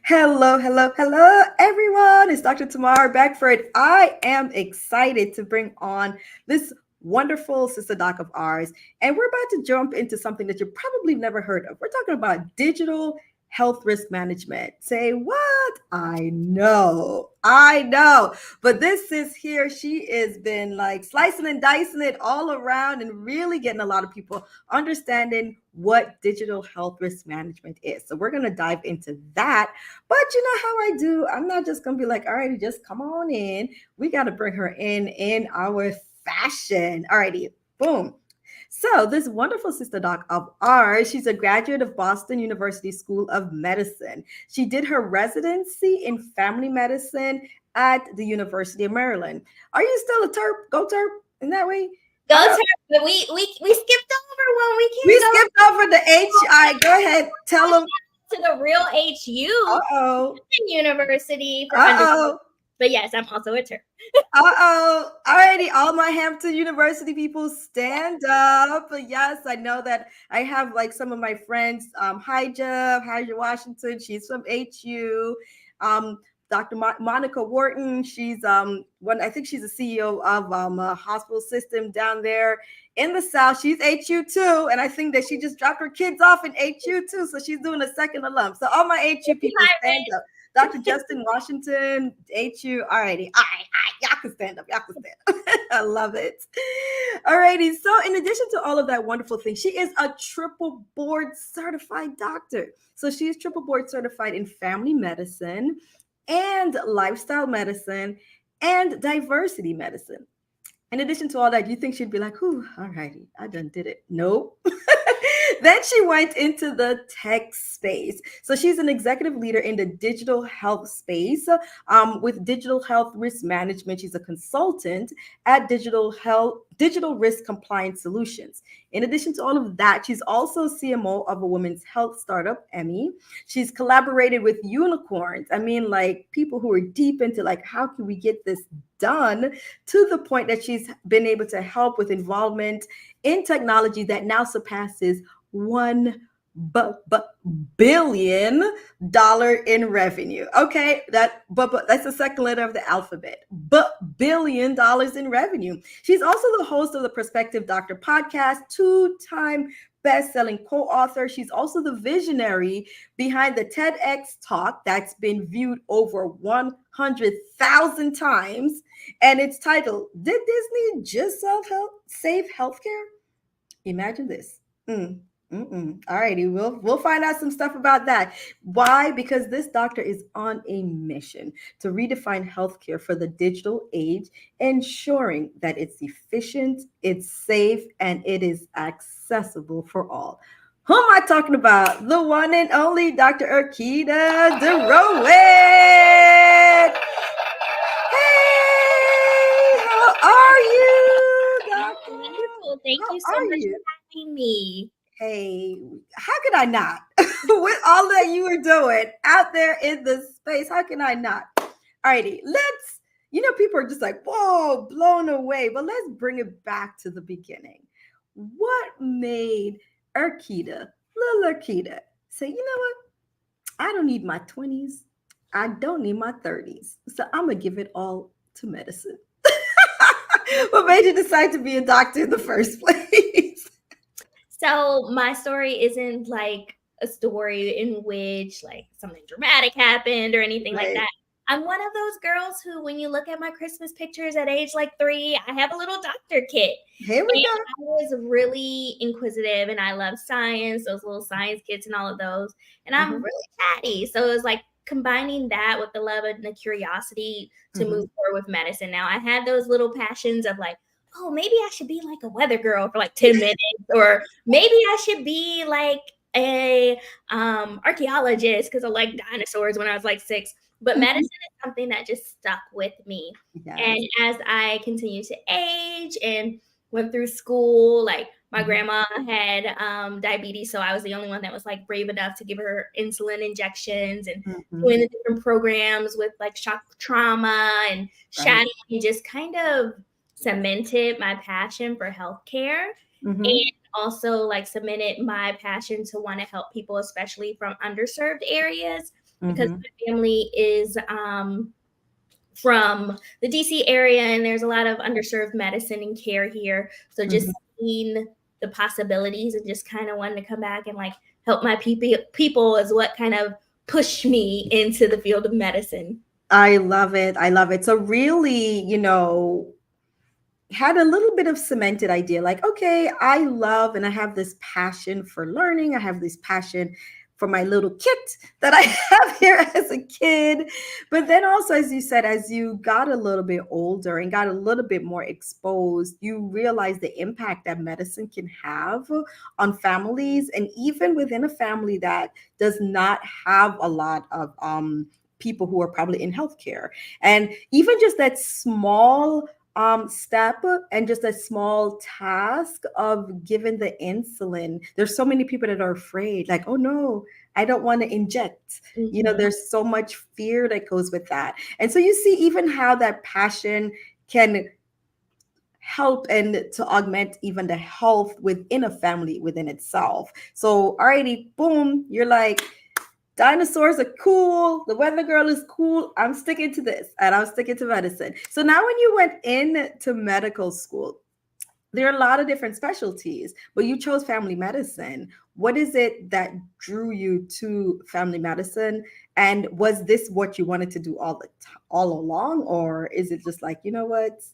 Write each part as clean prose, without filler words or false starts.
Hello, hello, hello, everyone. It's Dr. Tamar Beckford. I am excited to bring on this wonderful sister doc of ours, and we're about to jump into something that you probably never heard of. We're talking about digital health risk management. Say what? I know. But this is here. She has been like slicing and dicing it all around and really getting a lot of people understanding what digital health risk management is. So we're going to dive into that. But you know how I do. I'm not just going to be like, all righty, just come on in. We got to bring her in our fashion. All righty, boom. So, this wonderful sister doc of ours, she's a graduate of Boston University School of Medicine. She did her residency in family medicine at the University of Maryland. Are you still a Terp? Go Terp in that way? Go Terp. But we skipped over one. We We can't skipped over the H. All right, go ahead. Tell them. to the real HU. Uh-oh. University for Uh-oh. But yes, I'm also a Terp. Uh-oh. Alrighty, all my Hampton University people stand up. Yes, I know that I have like some of my friends, Hija Washington, she's from HU. Dr. Monica Wharton, she's I think she's the CEO of a hospital system down there in the South. She's HU too, and I think that she just dropped her kids off in HU too, so she's doing a second alum. So all my HU people stand up. Dr. Justin Washington, HU. All righty. All right. Y'all can stand up. I love it. All righty. So, in addition to all of that wonderful thing, she is a triple board certified doctor. So, she is triple board certified in family medicine and lifestyle medicine and diversity medicine. In addition to all that, you think she'd be like, "Whew, all righty, I done did it." Nope. Then she went into the tech space. So she's an executive leader in the digital health space with digital health risk management. She's a consultant at digital risk compliance solutions. In addition to all of that, she's also CMO of a women's health startup, Emme. She's collaborated with unicorns. I mean, like people who are deep into like, how can we get this done, to the point that she's been able to help with involvement in technology that now surpasses $1 billion in revenue. Okay, but that's the second letter of the alphabet. $1 billion in revenue. She's also the host of the Prospective Doctor podcast, two-time best-selling co-author. She's also the visionary behind the TEDx talk that's been viewed over 100,000 times, and it's titled, "Did Disney Just Save Healthcare?" Imagine this. All righty, we'll find out some stuff about that. Why? Because this doctor is on a mission to redefine healthcare for the digital age, ensuring that it's efficient, it's safe, and it is accessible for all. Who am I talking about? The one and only Dr. Erkeda DeRouen. Hey, how are you, Doctor? Wonderful. Thank you so much for having me. Hey, how could I not? With all that you were doing out there in the space, how can I not? Alrighty, people are just like, whoa, blown away. But let's bring it back to the beginning. What made little Erkeda, say, you know what? I don't need my 20s. I don't need my 30s. So I'm going to give it all to medicine. What made you decide to be a doctor in the first place? So my story isn't like a story in which like something dramatic happened or anything like that. I'm one of those girls who, when you look at my Christmas pictures at age like 3, I have a little doctor kit. Here we go. I was really inquisitive and I love science, those little science kits and all of those. And I'm really chatty. So it was like combining that with the love and the curiosity to move forward with medicine. Now I had those little passions of like, oh, maybe I should be like a weather girl for like 10 minutes, or maybe I should be like a archaeologist because I like dinosaurs when I was like 6. But medicine is something that just stuck with me. Yes. And as I continued to age and went through school, like my grandma had diabetes, so I was the only one that was like brave enough to give her insulin injections and doing the different programs with like shock trauma and shadowing, just kind of cemented my passion for healthcare and also like cemented my passion to want to help people, especially from underserved areas. because Mm-hmm. my family is from the DC area, and there's a lot of underserved medicine and care here. So just seeing the possibilities and just kind of wanting to come back and like help my people is what kind of pushed me into the field of medicine. I love it. I love it. So really, had a little bit of cemented idea like, okay, I love and I have this passion for learning. I have this passion for my little kit that I have here as a kid. But then also, as you said, as you got a little bit older and got a little bit more exposed, you realize the impact that medicine can have on families, and even within a family that does not have a lot of people who are probably in healthcare. And even just that small step and just a small task of giving the insulin. There's so many people that are afraid, like, oh no, I don't want to inject. There's so much fear that goes with that. And so you see even how that passion can help and to augment even the health within a family within itself. So alrighty, boom, you're like, dinosaurs are cool. The weather girl is cool. I'm sticking to this and I'm sticking to medicine. So now when you went into medical school, there are a lot of different specialties, but you chose family medicine. What is it that drew you to family medicine? And was this what you wanted to do all along? Or is it just like, you know what?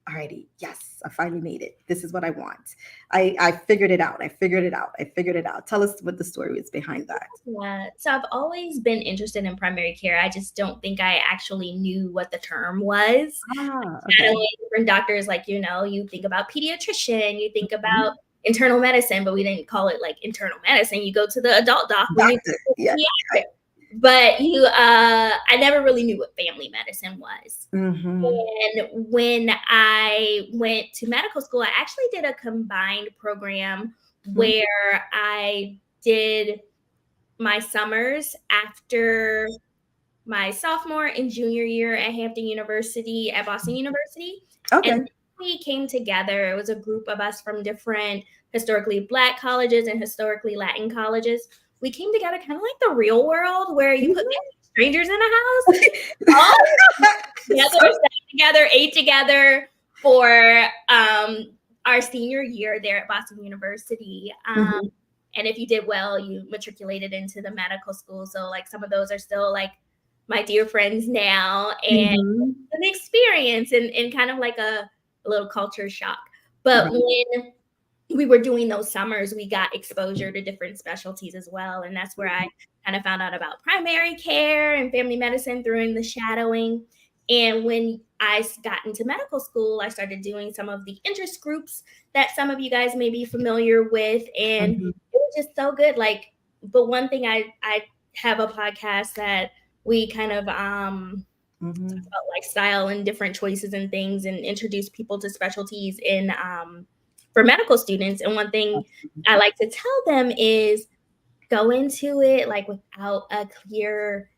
Alrighty, yes, I finally made it. This is what I want. I figured it out. I figured it out. Tell us what the story is behind that. Yeah, so I've always been interested in primary care. I just don't think I actually knew what the term was. Okay. Different doctors, like, you think about pediatrician, you think about internal medicine, but we didn't call it like internal medicine. You go to the adult doctor. Yeah. But I never really knew what family medicine was. Mm-hmm. And when I went to medical school, I actually did a combined program where I did my summers after my sophomore and junior year at Hampton University, at Boston University. Okay. And we came together. It was a group of us from different historically Black colleges and historically Latin colleges. We came together kind of like the real world, where you put strangers in a house, all together, ate together for our senior year there at Boston University. And if you did well, you matriculated into the medical school. So like some of those are still like my dear friends now, and an experience and kind of like a little culture shock. But when we were doing those summers, we got exposure to different specialties as well. And that's where I kind of found out about primary care and family medicine through the shadowing. And when I got into medical school, I started doing some of the interest groups that some of you guys may be familiar with. And it was just so good. Like, but one thing I have a podcast that we kind of talk about lifestyle and different choices and things, and introduce people to specialties in for medical students. And one thing I like to tell them is go into it like without a clear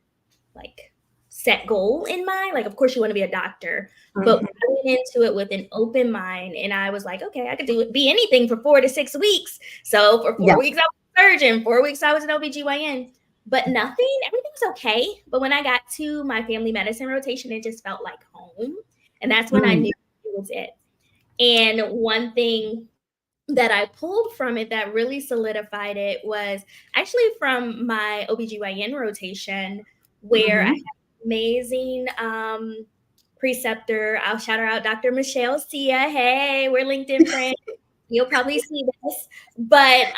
like set goal in mind. Like, of course you want to be a doctor, but I went into it with an open mind, and I was like, okay, I could be anything for 4 to 6 weeks. So for 4 weeks I was a surgeon, 4 weeks I was an OBGYN, but everything was okay. But when I got to my family medicine rotation, it just felt like home. And that's when I knew it was it. And one thing that I pulled from it that really solidified it was actually from my OBGYN rotation, where I had an amazing preceptor. I'll shout her out, Dr. Michelle Sia. Hey, we're LinkedIn friends. You'll probably see this. But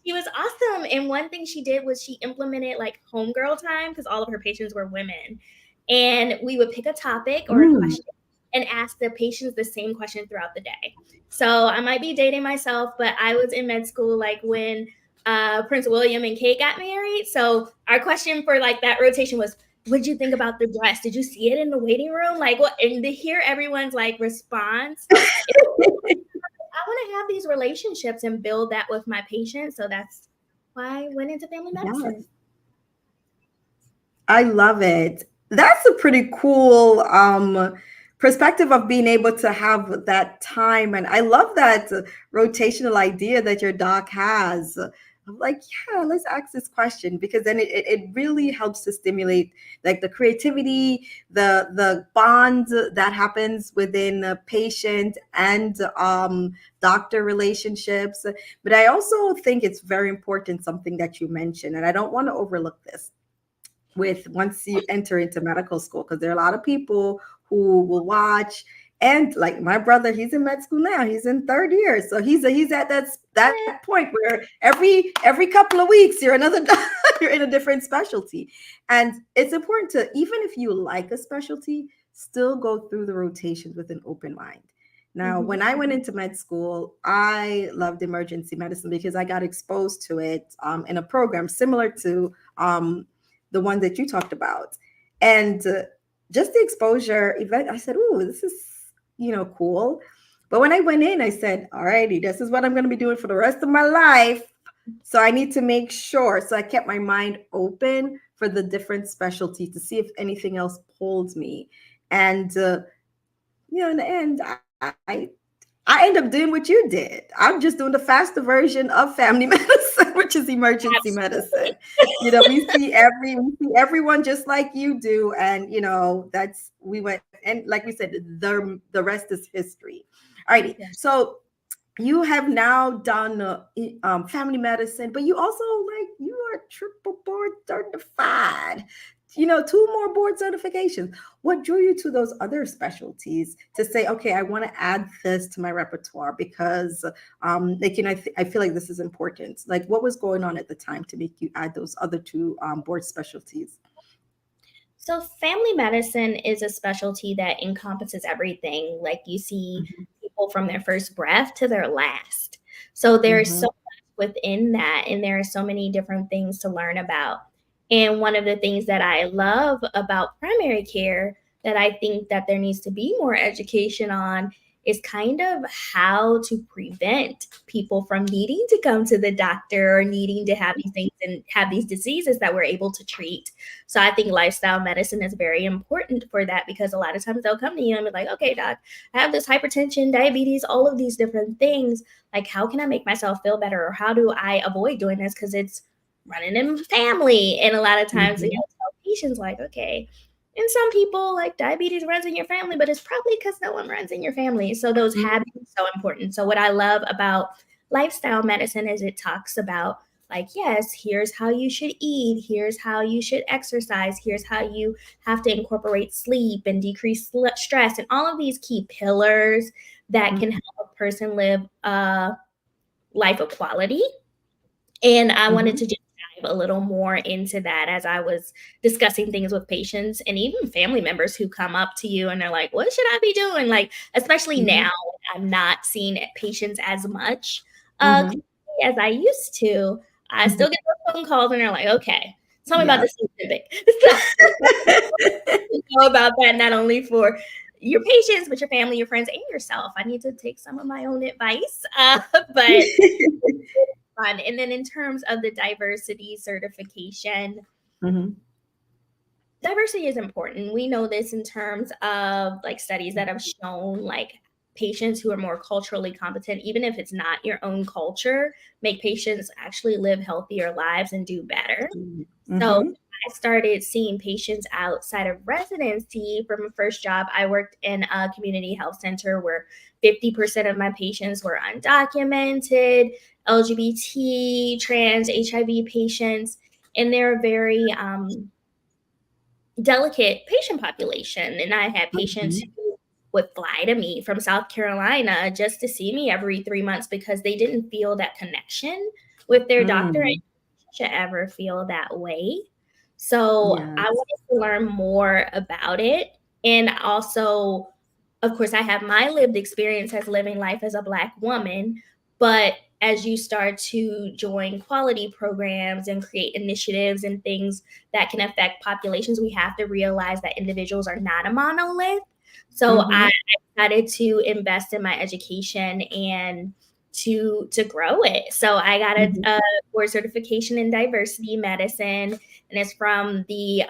she was awesome. And one thing she did was she implemented like homegirl time, because all of her patients were women. And we would pick a topic or a question and ask the patients the same question throughout the day. So I might be dating myself, but I was in med school like when Prince William and Kate got married. So our question for like that rotation was, what did you think about the dress? Did you see it in the waiting room? Like what? And to hear everyone's like response, I want to have these relationships and build that with my patients. So that's why I went into family medicine. Yes. I love it. That's a pretty cool perspective of being able to have that time. And I love that rotational idea that your doc has I'm like, yeah, let's ask this question, because then it really helps to stimulate like the creativity, the bond that happens within the patient and doctor relationships. But I also think it's very important, something that you mentioned, and I don't want to overlook this, with once you enter into medical school, because there are a lot of people who will watch, and like my brother, he's in med school now, he's in third year, so he's at that point where every couple of weeks you're another you're in a different specialty. And it's important to, even if you like a specialty, still go through the rotations with an open mind. Now, when I went into med school, I loved emergency medicine because I got exposed to it in a program similar to the one that you talked about. And just the exposure event, I said, "Ooh, this is, cool." But when I went in, I said, "Alrighty, this is what I'm going to be doing for the rest of my life. So I need to make sure." So I kept my mind open for the different specialties to see if anything else pulls me. And, in the end, I end up doing what you did. I'm just doing the faster version of family medicine, which is emergency medicine. We see everyone just like you do, and we went, and like we said, the rest is history. Alrighty, so you have now done family medicine, but you also, like, you are triple board certified. 2 more board certifications. What drew you to those other specialties to say, okay, I want to add this to my repertoire because, I feel like this is important. Like, what was going on at the time to make you add those other 2 board specialties? So family medicine is a specialty that encompasses everything. Like, you see people from their first breath to their last. So there's so much within that, and there are so many different things to learn about. And one of the things that I love about primary care that I think that there needs to be more education on is kind of how to prevent people from needing to come to the doctor or needing to have these things and have these diseases that we're able to treat. So I think lifestyle medicine is very important for that, because a lot of times they'll come to you and be like, "Okay, doc, I have this hypertension, diabetes, all of these different things. Like, how can I make myself feel better? Or how do I avoid doing this? Because it's running in family." And a lot of times, tell patients like, okay, and some people, like, diabetes runs in your family, but it's probably because no one runs in your family. So those habits are so important. So what I love about lifestyle medicine is it talks about, like, yes, here's how you should eat, here's how you should exercise, here's how you have to incorporate sleep and decrease stress, and all of these key pillars that can help a person live a life of quality. And I wanted to just dive a little more into that as I was discussing things with patients and even family members who come up to you and they're like, "What should I be doing?" Like, especially now, I'm not seeing patients as much as I used to. I still get those phone calls and they're like, "Okay, tell me about this specific." So know about that, not only for your patients, but your family, your friends, and yourself. I need to take some of my own advice, but fun. And then in terms of the diversity certification, diversity is important. We know this in terms of, like, studies that have shown, like, patients who are more culturally competent, even if it's not your own culture, make patients actually live healthier lives and do better. So I started seeing patients outside of residency. From a first job, I worked in a community health center where 50% of my patients were undocumented, LGBT, trans, HIV patients, and they're a very delicate patient population. And I had patients who would fly to me from South Carolina just to see me every 3 months because they didn't feel that connection with their doctor. And should ever feel that way. So I wanted to learn more about it. And also, of course, I have my lived experience as living life as a Black woman. But as you start to join quality programs and create initiatives and things that can affect populations, we have to realize that individuals are not a monolith. So I decided to invest in my education and to grow it. So I got a board certification in diversity medicine, and it's from the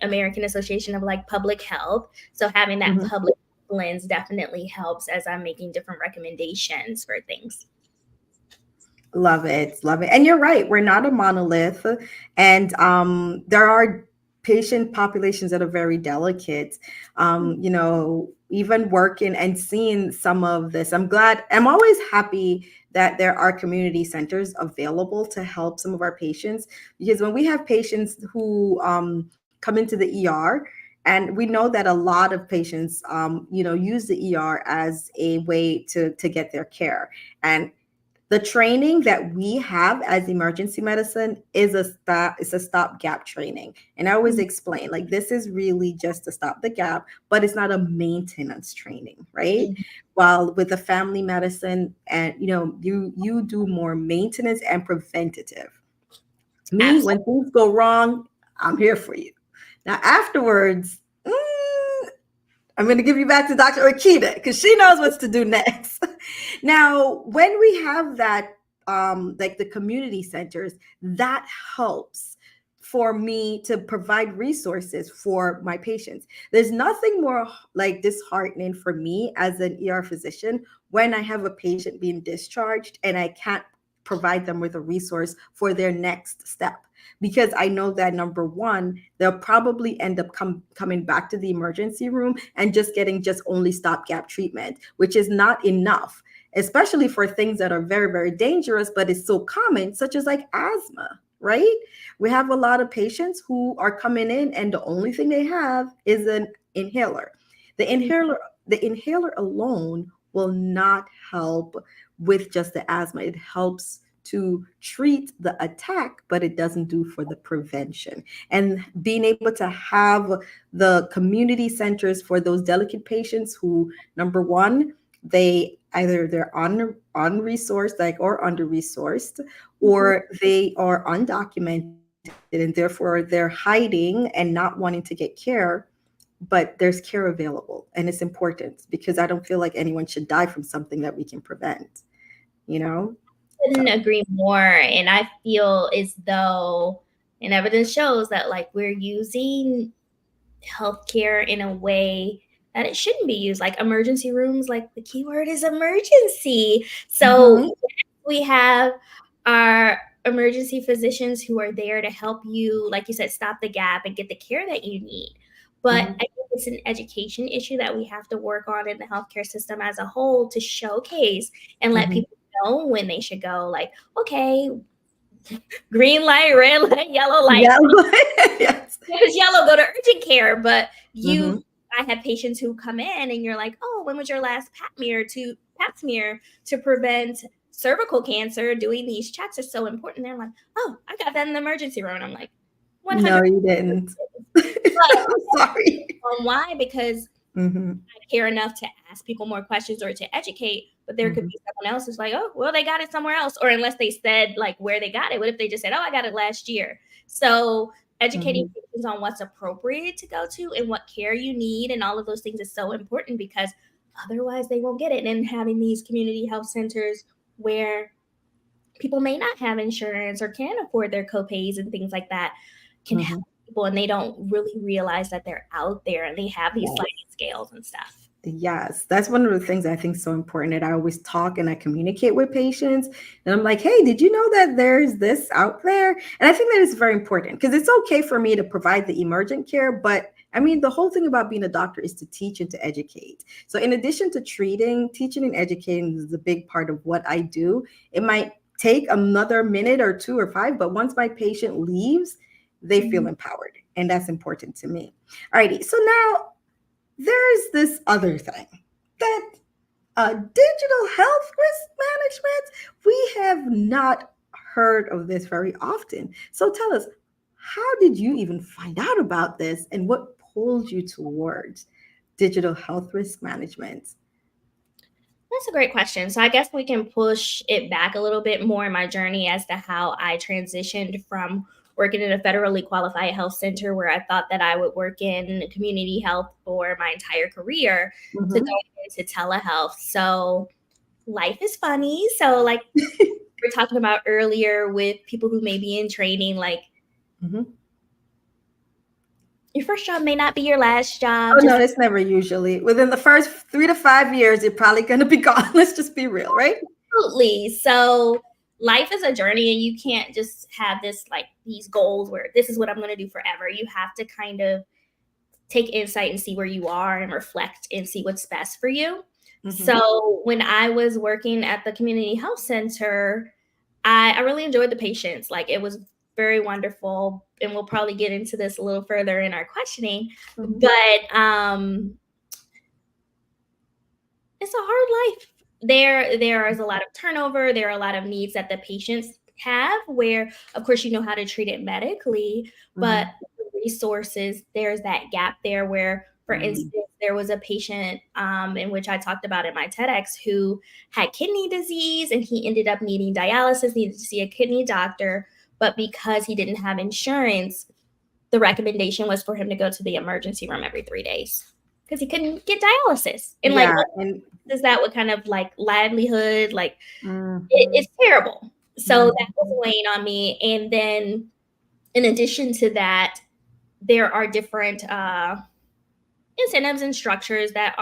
American Association of, like, Public Health. So having that public lens definitely helps as I'm making different recommendations for things. Love it. Love it. And you're right. We're not a monolith. And there are patient populations that are very delicate. Even working and seeing some of this, I'm always happy that there are community centers available to help some of our patients. Because when we have patients who come into the ER, and we know that a lot of patients, use the ER as a way to get their care. And the training that we have as emergency medicine is a stopgap training. And I always explain, like, this is really just to stop the gap, but it's not a maintenance training, right? While with the family medicine, and you do more maintenance and preventative. Me, Absolutely. when things go wrong, I'm here for you. Now afterwards, I'm going to give you back to Dr. Erkeda because she knows what to do next. Now, when we have that, like the community centers, that helps for me to provide resources for my patients. There's nothing more like disheartening for me as an ER physician when I have a patient being discharged and I can't provide them with a resource for their next step, because I know that number one, they'll probably end up coming back to the emergency room and just getting just only stopgap treatment, which is not enough, especially for things that are very, very dangerous, but it's so common, such as like asthma, right? We have a lot of patients who are coming in and the only thing they have is an inhaler. The inhaler alone will not help with just the asthma. It helps to treat the attack, but it doesn't do for the prevention. And being able to have the community centers for those delicate patients who, number one, they're unresourced, like, or under resourced, or they are undocumented and therefore they're hiding and not wanting to get care, but there's care available. And it's important because I don't feel like anyone should die from something that we can prevent, you know? Couldn't agree more. And I feel as though, and evidence shows that, like, we're using healthcare in a way that it shouldn't be used, like emergency rooms, like the keyword is emergency. So we have our emergency physicians who are there to help you, like you said, stop the gap and get the care that you need. But I think it's an education issue that we have to work on in the healthcare system as a whole to showcase and let people know when they should go. Like, okay, green light, red light, yellow light. Yes. Because yellow, go to urgent care. But I have patients who come in and you're like, oh, when was your last pap smear to prevent cervical cancer? Doing these checks is so important. They're like, oh, I got that in the emergency room. And I'm like, 100%. No, you didn't. I'm sorry. Why? Because I care enough to ask people more questions or to educate, but there could be someone else who's like, oh, well, they got it somewhere else. Or unless they said like where they got it. What if they just said, oh, I got it last year? So educating patients on what's appropriate to go to and what care you need and all of those things is so important, because otherwise they won't get it. And having these community health centers where people may not have insurance or can't afford their copays and things like that can help people, and they don't really realize that they're out there and they have these sliding scales and stuff. Yes, that's one of the things I think is so important. And I always talk and I communicate with patients, and I'm like, hey, did you know that there's this out there? And I think that is very important, because it's okay for me to provide the emergent care, but I mean, the whole thing about being a doctor is to teach and to educate. So in addition to treating, teaching and educating is a big part of what I do. It might take another minute or 2 or 5, but once my patient leaves, they feel empowered. And that's important to me. All righty. So now there's this other thing, that digital health risk management. We have not heard of this very often. So tell us, how did you even find out about this, and what pulled you towards digital health risk management? That's a great question. So I guess we can push it back a little bit more in my journey as to how I transitioned from working in a federally qualified health center where I thought that I would work in community health for my entire career to going into telehealth. So life is funny. So like we were talking about earlier with people who may be in training, like your first job may not be your last job. Oh, no, it's never usually. Within the first 3 to 5 years, you're probably going to be gone. Let's just be real, right? Absolutely. So life is a journey, and you can't just have this like these goals where this is what I'm going to do forever. You have to kind of take insight and see where you are and reflect and see what's best for you. So when I was working at the community health center, I really enjoyed the patients. Like, it was very wonderful, and we'll probably get into this a little further in our questioning. But it's a hard life. There is a lot of turnover. There are a lot of needs that the patients have, where of course you know how to treat it medically, but resources, there's that gap there where, for instance, there was a patient in which I talked about in my TEDx who had kidney disease, and he ended up needing dialysis, needed to see a kidney doctor, but because he didn't have insurance, the recommendation was for him to go to the emergency room every 3 days because he couldn't get dialysis. And is that what kind of like livelihood, like it's terrible. So that was weighing on me. And then in addition to that, there are different incentives and structures that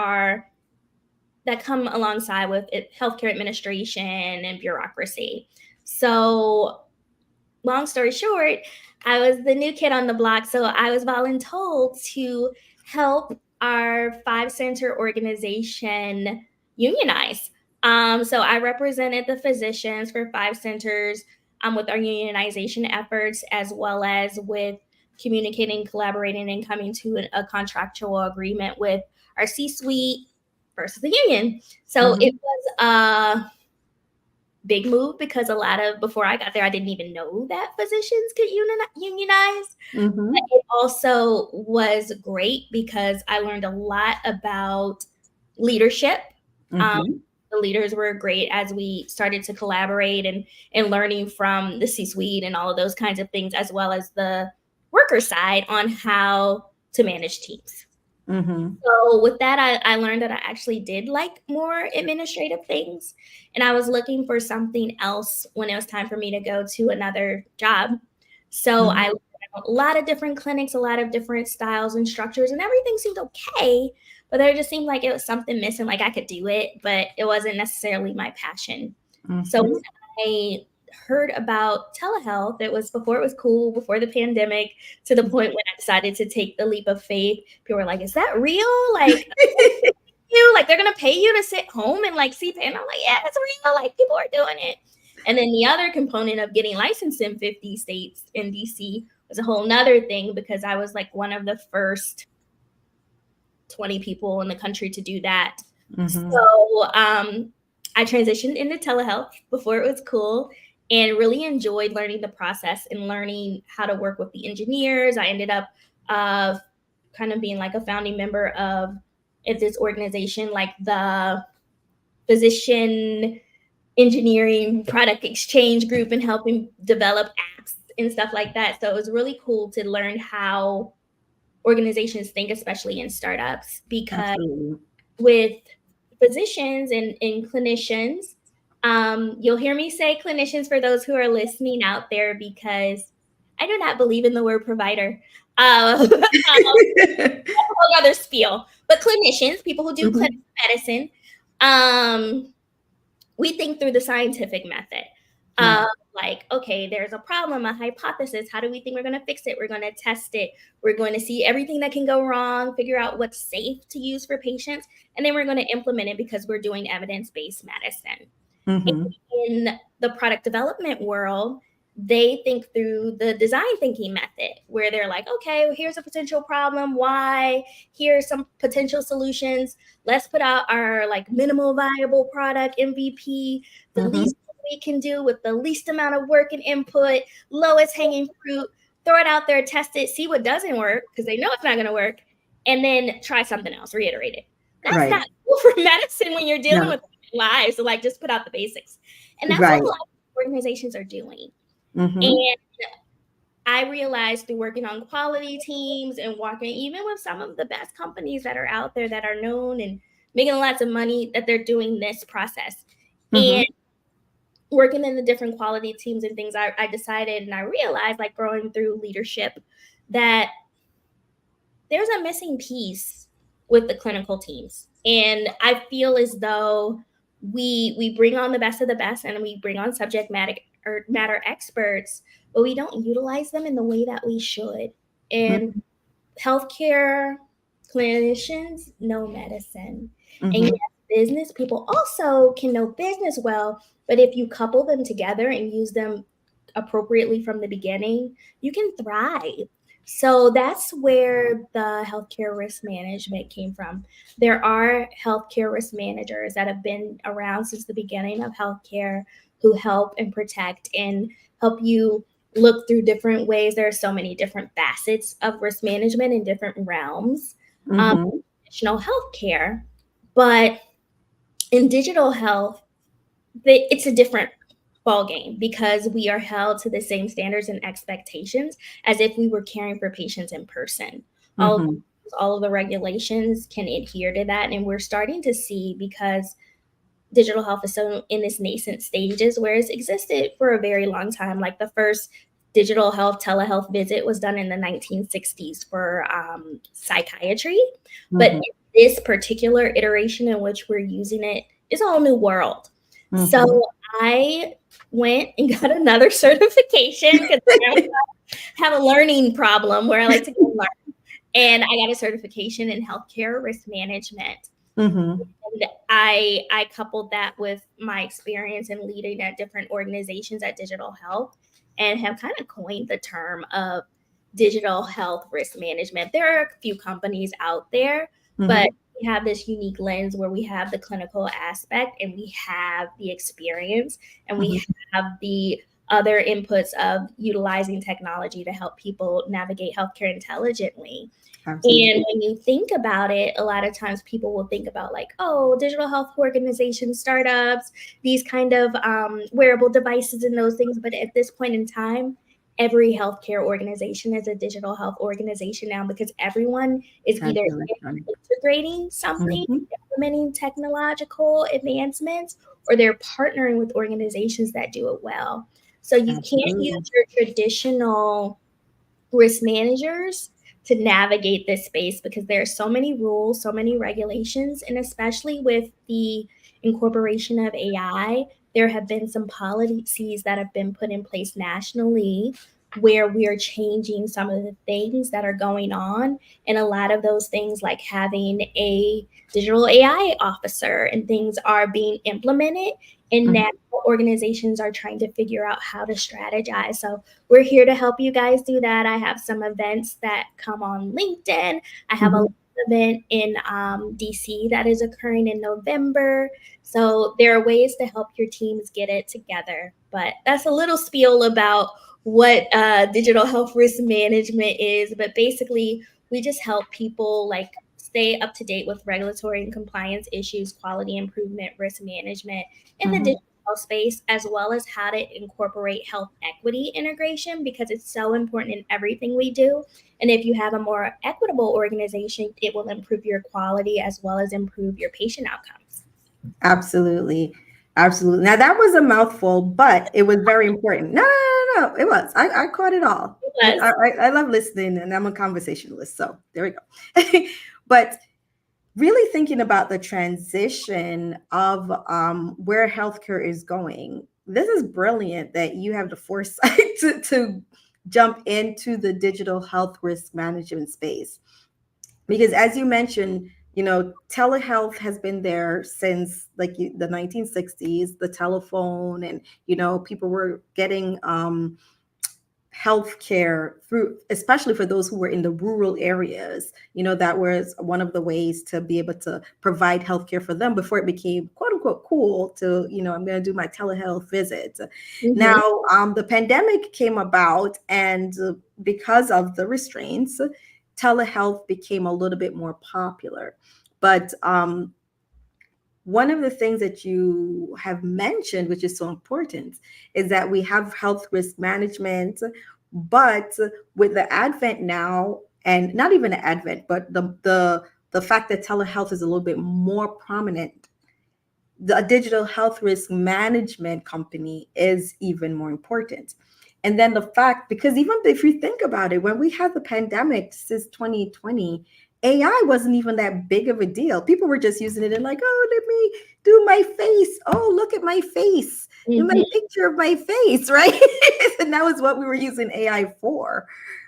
come alongside with healthcare administration and bureaucracy. So long story short, I was the new kid on the block. So I was voluntold to help our 5-center organization unionize. So I represented the physicians for 5 centers with our unionization efforts, as well as with communicating, collaborating, and coming to a contractual agreement with our C-suite versus the union. So it was a big move, because before I got there, I didn't even know that physicians could unionize. But it also was great because I learned a lot about leadership. The leaders were great as we started to collaborate and learning from the C-suite and all of those kinds of things, as well as the worker side on how to manage teams. So with that, I learned that I actually did like more administrative things, and I was looking for something else when it was time for me to go to another job. So I looked at a lot of different clinics, a lot of different styles and structures, and everything seemed okay, but there just seemed like it was something missing. Like, I could do it, but it wasn't necessarily my passion. So when I heard about telehealth, it was before it was cool, before the pandemic, to the point when I decided to take the leap of faith. People were like, is that real? Like, they're going to pay you to sit home and like see, and I'm like, yeah, it's real. Like, people are doing it. And then the other component of getting licensed in 50 states in DC was a whole nother thing, because I was like one of the first 20 people in the country to do that. So I transitioned into telehealth before it was cool, and really enjoyed learning the process and learning how to work with the engineers. I ended up kind of being like a founding member of this organization, like the Physician Engineering Product Exchange Group, and helping develop apps and stuff like that. So it was really cool to learn how organizations think, especially in startups, because with physicians and clinicians, you'll hear me say clinicians for those who are listening out there, because I do not believe in the word provider. A whole other spiel. But clinicians, people who do clinical medicine, we think through the scientific method. Like, okay, there's a problem, a hypothesis. How do we think we're going to fix it? We're going to test it. We're going to see everything that can go wrong, figure out what's safe to use for patients, and then we're going to implement it, because we're doing evidence-based medicine. In the product development world, they think through the design thinking method, where they're like, okay, well, here's a potential problem. Why? Here's some potential solutions. Let's put out our like minimal viable product, MVP, the least we can do with the least amount of work and input, lowest hanging fruit, throw it out there, test it, see what doesn't work, because they know it's not going to work, and then try something else, reiterate it. That's not cool for medicine when you're dealing with lives. So like, just put out the basics. And that's what a lot of organizations are doing. And I realized through working on quality teams and working even with some of the best companies that are out there that are known and making lots of money, that they're doing this process. And working in the different quality teams and things, I decided, and I realized, like growing through leadership, that there's a missing piece with the clinical teams. And I feel as though we bring on the best of the best, and we bring on subject matter matter experts, but we don't utilize them in the way that we should. And healthcare clinicians know medicine. And yes, business people also can know business well, but if you couple them together and use them appropriately from the beginning, you can thrive. So that's where the healthcare risk management came from. There are healthcare risk managers that have been around since the beginning of healthcare who help and protect and help you look through different ways. There are so many different facets of risk management in different realms, traditional healthcare. But in digital health, it's a different ballgame because we are held to the same standards and expectations as if we were caring for patients in person. All of the regulations can adhere to that. And we're starting to see, because digital health is so in its nascent stages, where it's existed for a very long time. Like the first digital health telehealth visit was done in the 1960s for psychiatry. But in this particular iteration in which we're using it is a whole new world. So I went and got another certification because I have a learning problem where I like to go learn. And I got a certification in healthcare risk management. And I coupled that with my experience in leading at different organizations at digital health and have kind of coined the term of digital health risk management. There are a few companies out there, but we have this unique lens where we have the clinical aspect and we have the experience and we have the other inputs of utilizing technology to help people navigate healthcare intelligently. Absolutely. And when you think about it, a lot of times people will think about like, oh, digital health organizations, startups, these kind of wearable devices and those things. But at this point in time, every healthcare organization is a digital health organization now, because everyone is either integrating something, implementing technological advancements, or they're partnering with organizations that do it well. So you can't use your traditional risk managers to navigate this space because there are so many rules, so many regulations, and especially with the incorporation of AI, there have been some policies that have been put in place nationally where we are changing some of the things that are going on. And a lot of those things, like having a digital AI officer and things, are being implemented. And now organizations are trying to figure out how to strategize. So we're here to help you guys do that. I have some events that come on LinkedIn. I have a event in DC that is occurring in November. So there are ways to help your teams get it together. But that's a little spiel about what digital health risk management is. But basically, we just help people like stay up to date with regulatory and compliance issues, quality improvement, risk management in the digital health space, as well as how to incorporate health equity integration, because it's so important in everything we do. And if you have a more equitable organization, it will improve your quality as well as improve your patient outcomes. Absolutely. Absolutely. Now that was a mouthful, but it was very important. No, it was. I caught it all. I love listening, and I'm a conversationalist. So there we go. But really thinking about the transition of where healthcare is going, this is brilliant that you have the foresight to jump into the digital health risk management space. Because as you mentioned, telehealth has been there since like the 1960s, the telephone, and, people were getting healthcare through, especially for those who were in the rural areas. That was one of the ways to be able to provide healthcare for them before it became quote unquote cool to, I'm going to do my telehealth visit. Now, the pandemic came about, and because of the restraints, telehealth became a little bit more popular. But one of the things that you have mentioned, which is so important, is that we have health risk management, but with the advent now, and not even the advent, but the fact that telehealth is a little bit more prominent, the digital health risk management company is even more important. And then the fact, because even if you think about it, when we had the pandemic since 2020, AI wasn't even that big of a deal. People were just using it and like, oh, let me do my face. Oh, look at my face. Do my picture of my face, right? And that was what we were using AI for.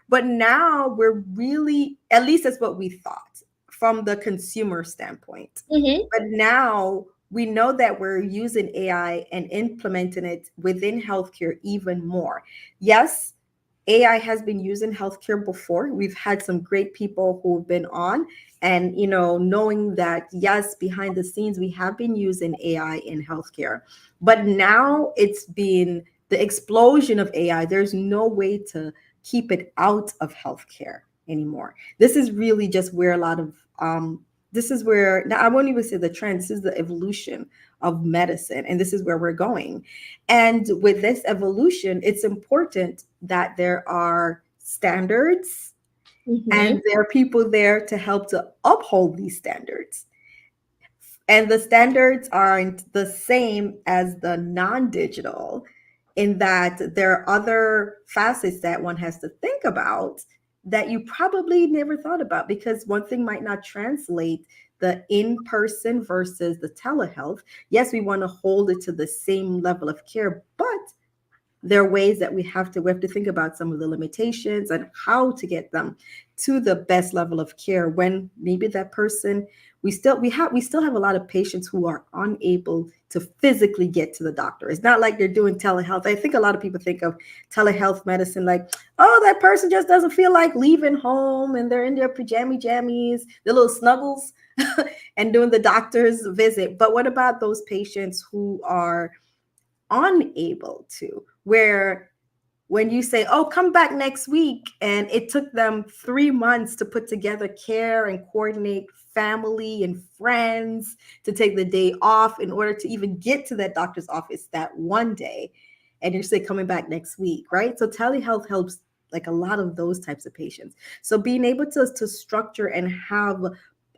But now we're really, at least that's what we thought from the consumer standpoint. But now we know that we're using AI and implementing it within healthcare even more. Yes, AI has been used in healthcare before. We've had some great people who've been on, and knowing that yes, behind the scenes we have been using AI in healthcare, but now it's been the explosion of AI. There's no way to keep it out of healthcare anymore. This is really just where a lot of this is where, now I won't even say the trend, this is the evolution of medicine, and this is where we're going. And with this evolution, it's important that there are standards and there are people there to help to uphold these standards. And the standards aren't the same as the non-digital, in that there are other facets that one has to think about that you probably never thought about, because one thing might not translate, the in-person versus the telehealth. Yes, we want to hold it to the same level of care, but there are ways that we have to think about some of the limitations and how to get them to the best level of care, when maybe that person, we still have a lot of patients who are unable to physically get to the doctor. It's not like they're doing telehealth. I think a lot of people think of telehealth medicine like, oh, that person just doesn't feel like leaving home and they're in their pajama jammies, their little snuggles, and doing the doctor's visit. But what about those patients who are unable to, where when you say, oh, come back next week, and it took them 3 months to put together care and coordinate family and friends to take the day off in order to even get to that doctor's office that one day, and you're say coming back next week, right? So telehealth helps like a lot of those types of patients. So being able to structure and have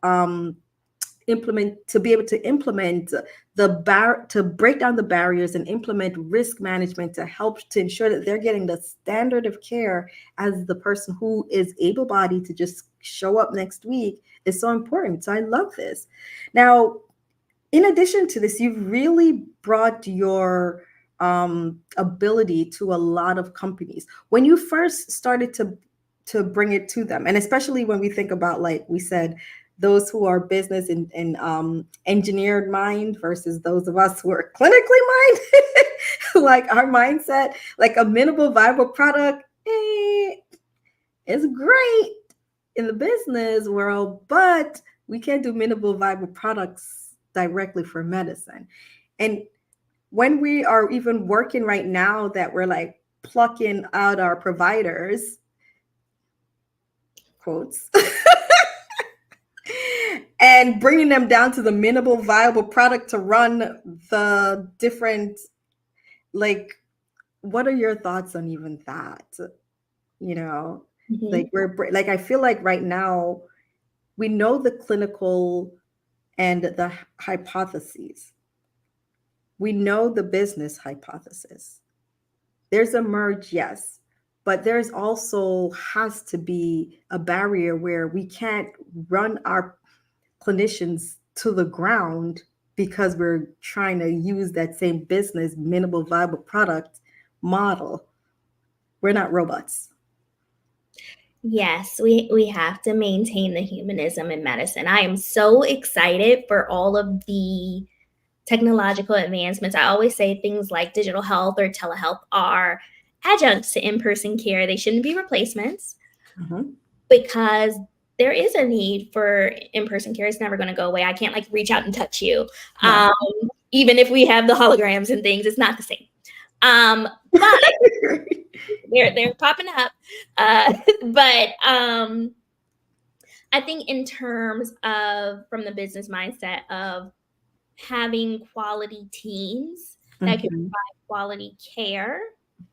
to be able to implement to break down the barriers and implement risk management to help to ensure that they're getting the standard of care as the person who is able-bodied to just show up next week is so important. So I love this. Now, in addition to this, you've really brought your ability to a lot of companies. When you first started to bring it to them, and especially when we think about, like we said, those who are business and engineered mind versus those of us who are clinically minded, like our mindset, like a minimal viable product is great in the business world, but we can't do minimal viable products directly for medicine. And when we are even working right now, that we're like plucking out our providers, quotes, and bringing them down to the minimal viable product to run the different, like, what are your thoughts on even that? Like I feel like right now we know the clinical and the hypotheses. We know the business hypothesis. There's a merge, yes, but there's also has to be a barrier where we can't run our clinicians to the ground because we're trying to use that same business minimal viable product model. We're not robots. Yes, we have to maintain the humanism in medicine. I am so excited for all of the technological advancements. I always say things like digital health or telehealth are adjuncts to in-person care. They shouldn't be replacements, because there is a need for in-person care. It's never going to go away. I can't like reach out and touch you. No. Even if we have the holograms and things, it's not the same. But they're popping up. But I think in terms of, from the business mindset of having quality teams that can provide quality care,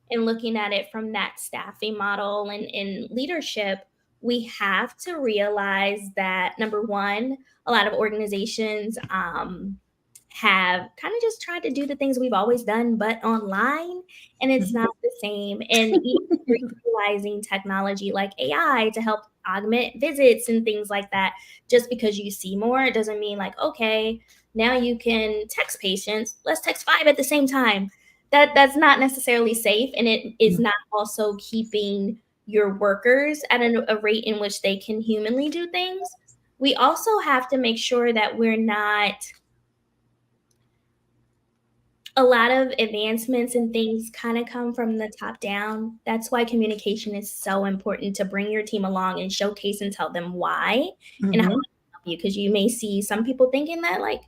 and looking at it from that staffing model and leadership, we have to realize that, number one, a lot of organizations have kind of just tried to do the things we've always done, but online, and it's not the same. And even utilizing technology like AI to help augment visits and things like that. Just because you see more, it doesn't mean like, okay, now you can text patients. Let's text 5 at the same time. That's not necessarily safe, and it is not also keeping your workers at a rate in which they can humanly do things. We also have to make sure that we're not, a lot of advancements and things kind of come from the top down. That's why communication is so important, to bring your team along and showcase and tell them why and how to help you. Because you may see some people thinking that like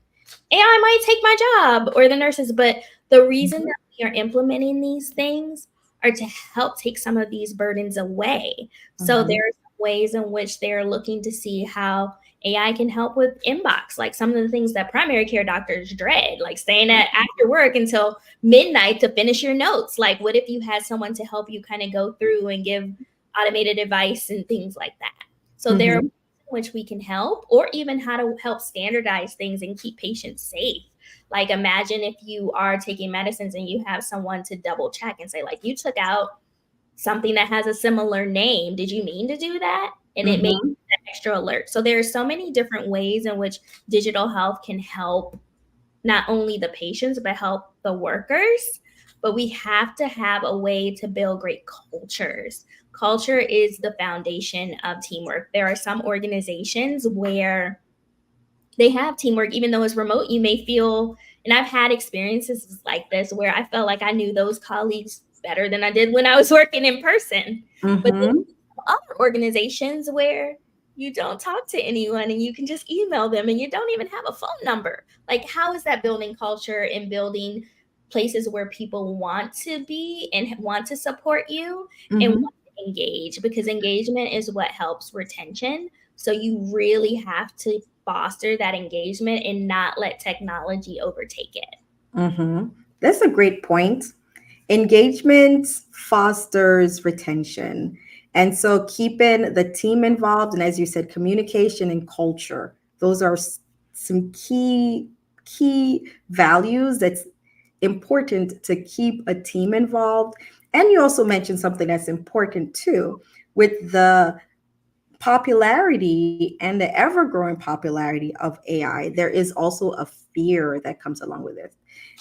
AI might take my job, or the nurses, but the reason that we are implementing these things are to help take some of these burdens away. So there are some ways in which they're looking to see how AI can help with inbox, like some of the things that primary care doctors dread, like staying at after work until midnight to finish your notes. Like, what if you had someone to help you kind of go through and give automated advice and things like that? So there are ways in which we can help, or even how to help standardize things and keep patients safe. Like, imagine if you are taking medicines and you have someone to double check and say, like, you took out something that has a similar name. Did you mean to do that? And it makes that extra alert. So there are so many different ways in which digital health can help not only the patients, but help the workers. But we have to have a way to build great cultures. Culture is the foundation of teamwork. There are some organizations where they have teamwork, even though it's remote. You may feel, and I've had experiences like this where I felt like I knew those colleagues better than I did when I was working in person. But then other organizations where you don't talk to anyone and you can just email them and you don't even have a phone number. Like, how is that building culture and building places where people want to be and want to support you and want to engage? Because engagement is what helps retention. So you really have to foster that engagement and not let technology overtake it. That's a great point. Engagement fosters retention. And so keeping the team involved, and as you said, communication and culture, those are some key values that's important to keep a team involved. And you also mentioned something that's important too, with the popularity and the ever-growing popularity of AI, there is also a fear that comes along with it.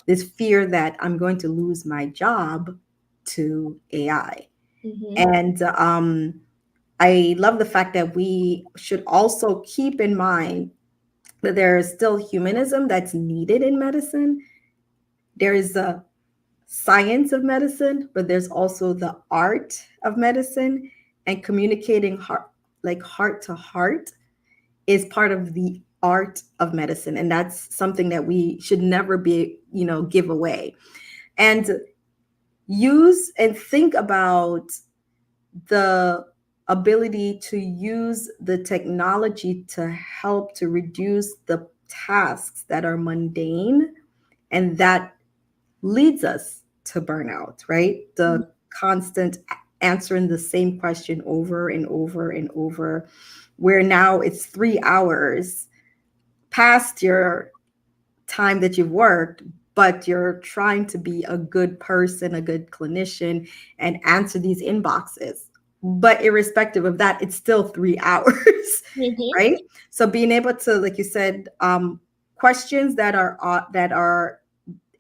This fear that I'm going to lose my job to AI. And I love the fact that we should also keep in mind that there is still humanism that's needed in medicine. There is a science of medicine, but there's also the art of medicine, and communicating heart to heart is part of the art of medicine. And that's something that we should never be, give away. And use and think about the ability to use the technology to help to reduce the tasks that are mundane and that leads us to burnout, right? The constant answering the same question over and over and over, where now it's 3 hours past your time that you've worked, but you're trying to be a good person, a good clinician, and answer these inboxes. But irrespective of that, it's still 3 hours, right? So being able to, like you said, questions that are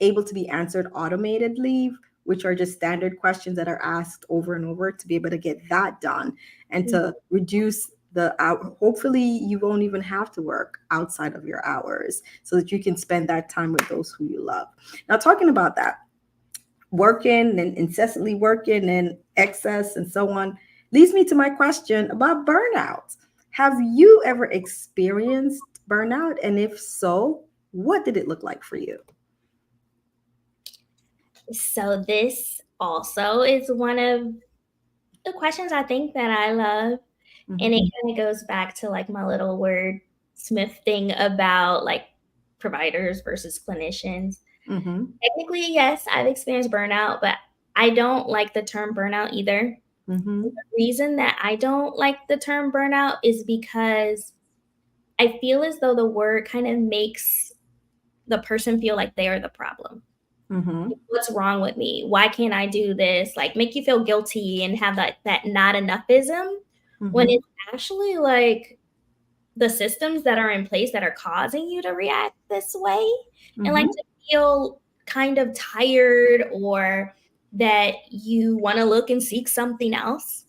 able to be answered automatedly, which are just standard questions that are asked over and over, to be able to get that done and to reduce the hour. Hopefully you won't even have to work outside of your hours so that you can spend that time with those who you love. Now, talking about that, working and incessantly working and excess and so on, leads me to my question about burnout. Have you ever experienced burnout? And if so, what did it look like for you? So this also is one of the questions I think that I love. And it kind of goes back to like my little wordsmith thing about like providers versus clinicians. Technically, yes, I've experienced burnout, but I don't like the term burnout either. The reason that I don't like the term burnout is because I feel as though the word kind of makes the person feel like they are the problem. What's wrong with me? Why can't I do this? Like, make you feel guilty and have that not enoughism, when it's actually like the systems that are in place that are causing you to react this way, and like to feel kind of tired or that you want to look and seek something else.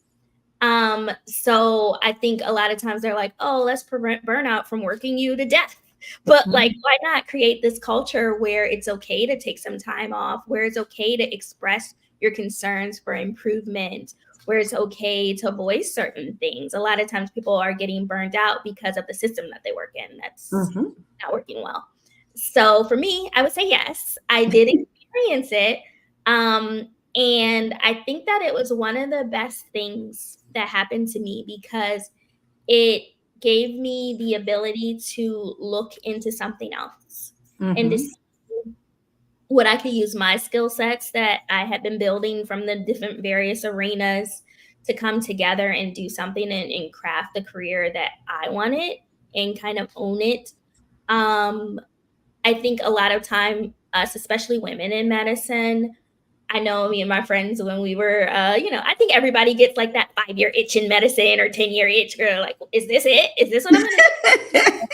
So I think a lot of times they're like, oh, let's prevent burnout from working you to death. But like, why not create this culture where it's okay to take some time off, where it's okay to express your concerns for improvement, where it's okay to voice certain things. A lot of times people are getting burned out because of the system that they work in that's not working well. So for me, I would say yes, I did experience it. And I think that it was one of the best things that happened to me because it gave me the ability to look into something else and to see what I could use my skill sets that I had been building from the different various arenas to come together and do something and craft the career that I wanted and kind of own it. I think a lot of time, us, especially women in medicine, I know me and my friends when we were, I think everybody gets like that 5-year itch in medicine or 10-year itch. Or like, is this it? Is this what I'm going to do?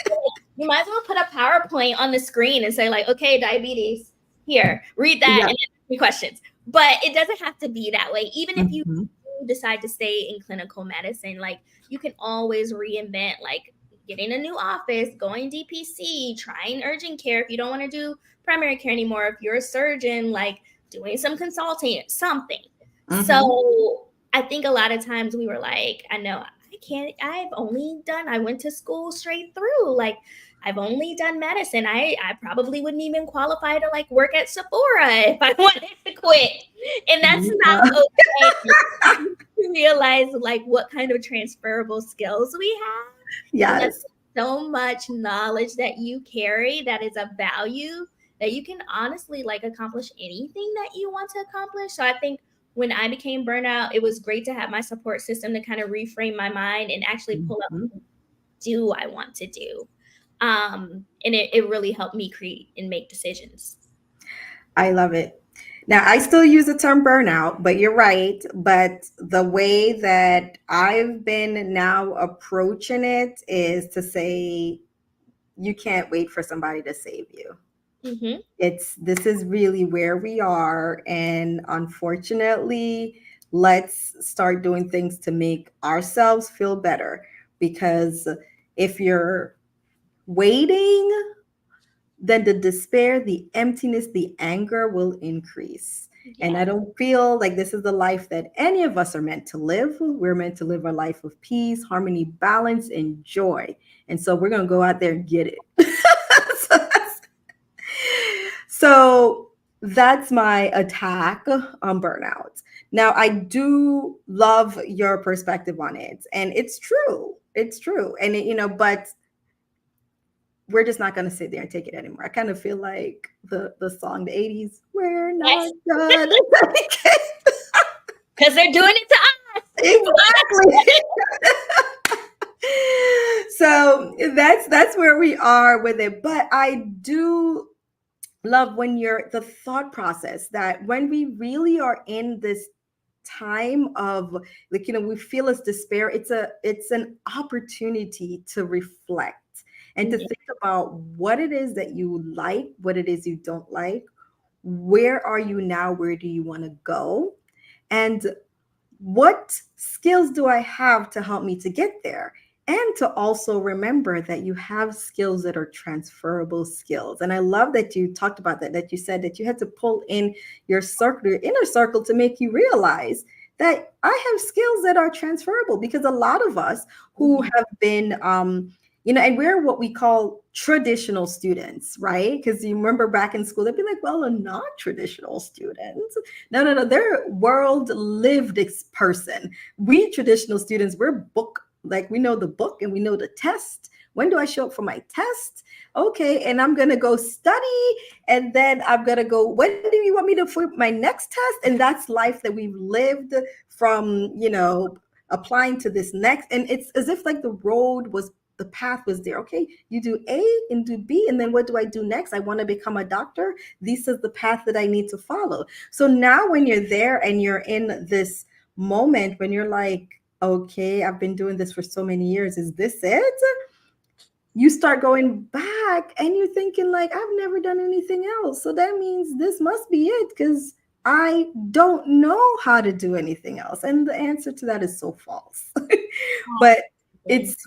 You might as well put a PowerPoint on the screen and say like, okay, diabetes, here, read that and ask me questions. But it doesn't have to be that way. Even if you decide to stay in clinical medicine, like you can always reinvent, like getting a new office, going DPC, trying urgent care if you don't want to do primary care anymore. If you're a surgeon, like doing some consulting, something. So I think a lot of times we were like, I know I went to school straight through. Like I've only done medicine. I probably wouldn't even qualify to like work at Sephora if I wanted to quit. And that's not okay. You realize like what kind of transferable skills we have. Yes. So much knowledge that you carry that is of value that you can honestly like accomplish anything that you want to accomplish. So I think when I became burnout, it was great to have my support system to kind of reframe my mind and actually pull up what do I want to do. And it really helped me create and make decisions. I love it. Now, I still use the term burnout, but you're right. But the way that I've been now approaching it is to say, you can't wait for somebody to save you. This is really where we are. And unfortunately, let's start doing things to make ourselves feel better. Because if you're waiting, then the despair, the emptiness, the anger will increase. And I don't feel like this is the life that any of us are meant to live. We're meant to live a life of peace, harmony, balance, and joy. And so we're going to go out there and get it. So that's my attack on burnout. Now, I do love your perspective on it. And it's true. It's true. And, but we're just not going to sit there and take it anymore. I kind of feel like the song, the 80s, we're not done. Because they're doing it to us. Exactly. So that's where we are with it. But I do love when the thought process that when we really are in this time of like, we feel this despair, it's an opportunity to reflect and to think about what it is that you like, what it is you don't like, where are you now, where do you want to go, and what skills do I have to help me to get there? And to also remember that you have skills that are transferable skills. And I love that you talked about that you said that you had to pull in your circle, your inner circle, to make you realize that I have skills that are transferable, because a lot of us who have been, and we're what we call traditional students, right? Because you remember back in school, they'd be like, well, a non-traditional student. No, they're world-lived person. We traditional students, we're book, like we know the book and we know the test. When do I show up for my test? Okay, and I'm going to go study, and then I'm going to go, when do you want me to for my next test? And that's life that we've lived from, applying to this next. And it's as if like the path was there. Okay, you do A and do B, and then what do I do next? I want to become a doctor. This is the path that I need to follow. So now when you're there and you're in this moment when you're like, okay, I've been doing this for so many years. Is this it? You start going back and you're thinking like, I've never done anything else. So that means this must be it, because I don't know how to do anything else. And the answer to that is so false. But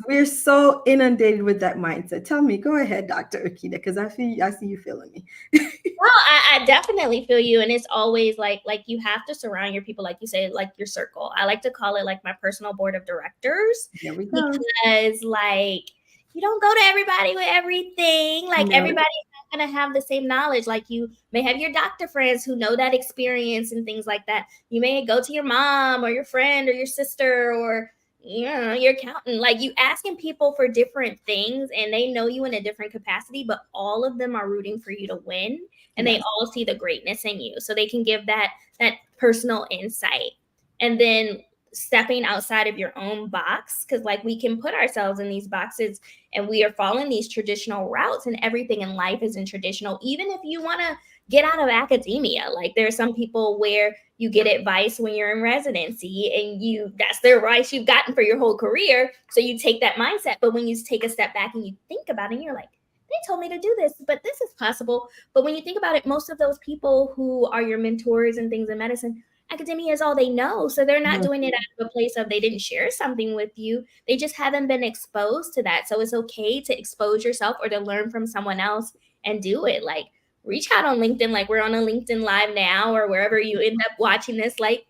we're so inundated with that mindset. Tell me, go ahead, Dr. Erkeda, because I see you feeling me. Well, I definitely feel you. And it's always like you have to surround your people, like you say, like your circle. I like to call it like my personal board of directors. There we go. Because like, you don't go to everybody with everything. Like everybody's not going to have the same knowledge. Like you may have your doctor friends who know that experience and things like that. You may go to your mom or your friend or your sister or your accountant. Like you asking people for different things and they know you in a different capacity, but all of them are rooting for you to win. And they all see the greatness in you. So they can give that personal insight. And then stepping outside of your own box, because like we can put ourselves in these boxes and we are following these traditional routes, and everything in life isn't traditional. Even if you want to get out of academia, like there are some people where you get advice when you're in residency and that's their advice you've gotten for your whole career. So you take that mindset. But when you take a step back and you think about it, and you're like, they told me to do this, but this is possible. But when you think about it, most of those people who are your mentors and things in medicine, academia is all they know. So they're not doing it out of a place of they didn't share something with you. They just haven't been exposed to that. So it's okay to expose yourself or to learn from someone else and do it. Like reach out on LinkedIn, like we're on a LinkedIn Live now or wherever you end up watching this. Like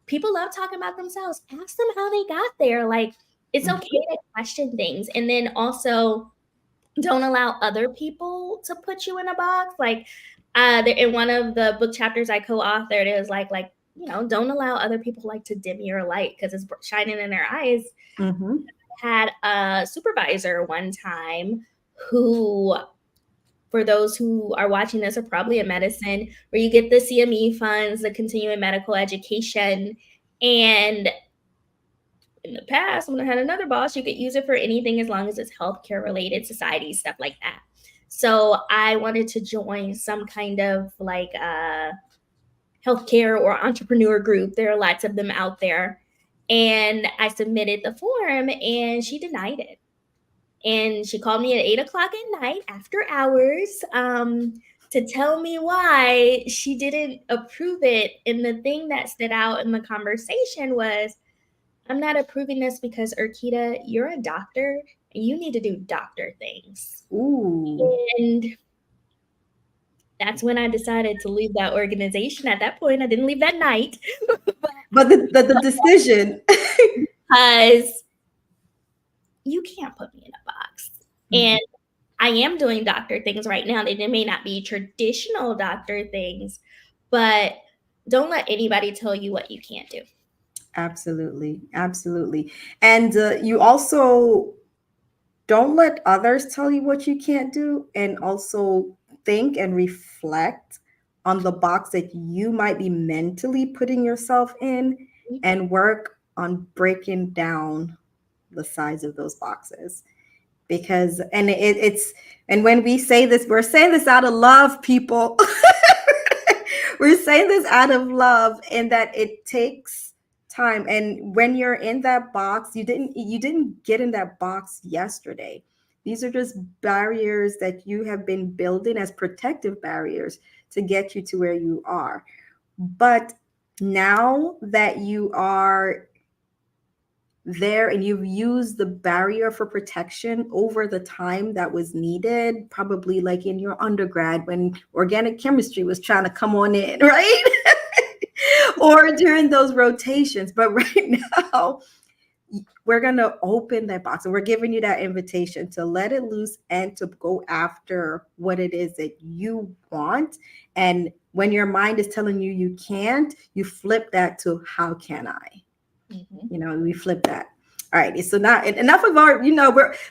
people love talking about themselves. Ask them how they got there. Like it's okay to question things. And then also don't allow other people to put you in a box. Like in one of the book chapters I co-authored, it was like, don't allow other people like to dim your light because it's shining in their eyes. I had a supervisor one time who, for those who are watching this, are probably in medicine, where you get the CME funds, the continuing medical education. And in the past, when I had another boss, you could use it for anything as long as it's healthcare related, society, stuff like that. So I wanted to join some kind of like healthcare or entrepreneur group. There are lots of them out there. And I submitted the form and she denied it. And she called me at 8:00 at night after hours to tell me why she didn't approve it. And the thing that stood out in the conversation was, I'm not approving this because, Erkeda, you're a doctor and you need to do doctor things. Ooh. And that's when I decided to leave that organization. At that point, I didn't leave that night. But the decision. Because you can't put me in a box. And I am doing doctor things right now. They may not be traditional doctor things, but don't let anybody tell you what you can't do. Absolutely. Absolutely. And you also don't let others tell you what you can't do, and also think and reflect on the box that you might be mentally putting yourself in, and work on breaking down the size of those boxes. Because, and and when we say this, we're saying this out of love, people. We're saying this out of love, and that it takes time. And when you're in that box, you didn't get in that box yesterday. These are just barriers that you have been building as protective barriers to get you to where you are. But now that you are there and you've used the barrier for protection over the time that was needed, probably like in your undergrad when organic chemistry was trying to come on in, right? Or during those rotations. But right now, we're going to open that box, and we're giving you that invitation to let it loose and to go after what it is that you want. And when your mind is telling you you can't, you flip that to how can I? We flip that. All right. So now enough of our,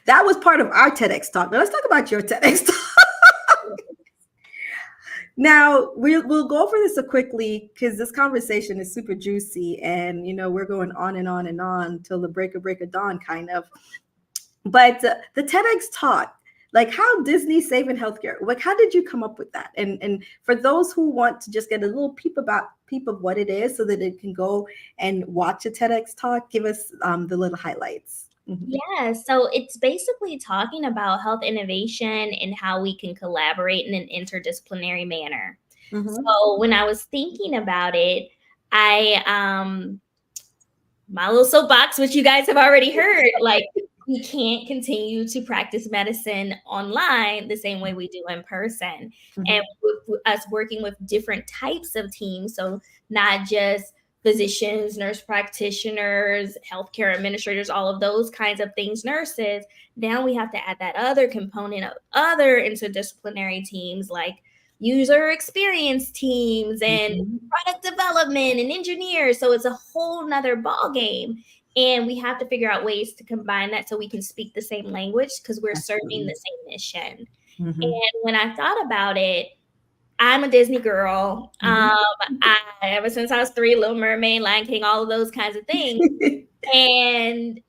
that was part of our TEDx talk. Now let's talk about your TEDx talk. Now we'll go over this so quickly because this conversation is super juicy, and we're going on and on and on till the break of dawn, kind of. But the TEDx talk, like how Disney saving healthcare, like how did you come up with that? And for those who want to just get a little people what it is so that they can go and watch a TEDx talk? Give us the little highlights. Yeah, so it's basically talking about health innovation and how we can collaborate in an interdisciplinary manner. So when I was thinking about it, my little soapbox, which you guys have already heard, like we can't continue to practice medicine online the same way we do in person. And with us working with different types of teams, so not just physicians, nurse practitioners, healthcare administrators, all of those kinds of things, nurses, now we have to add that other component of other interdisciplinary teams like user experience teams and product development and engineers. So it's a whole nother ball game. And we have to figure out ways to combine that so we can speak the same language because we're serving the same mission. And when I thought about it, I'm a Disney girl. Ever since I was 3, Little Mermaid, Lion King, all of those kinds of things. And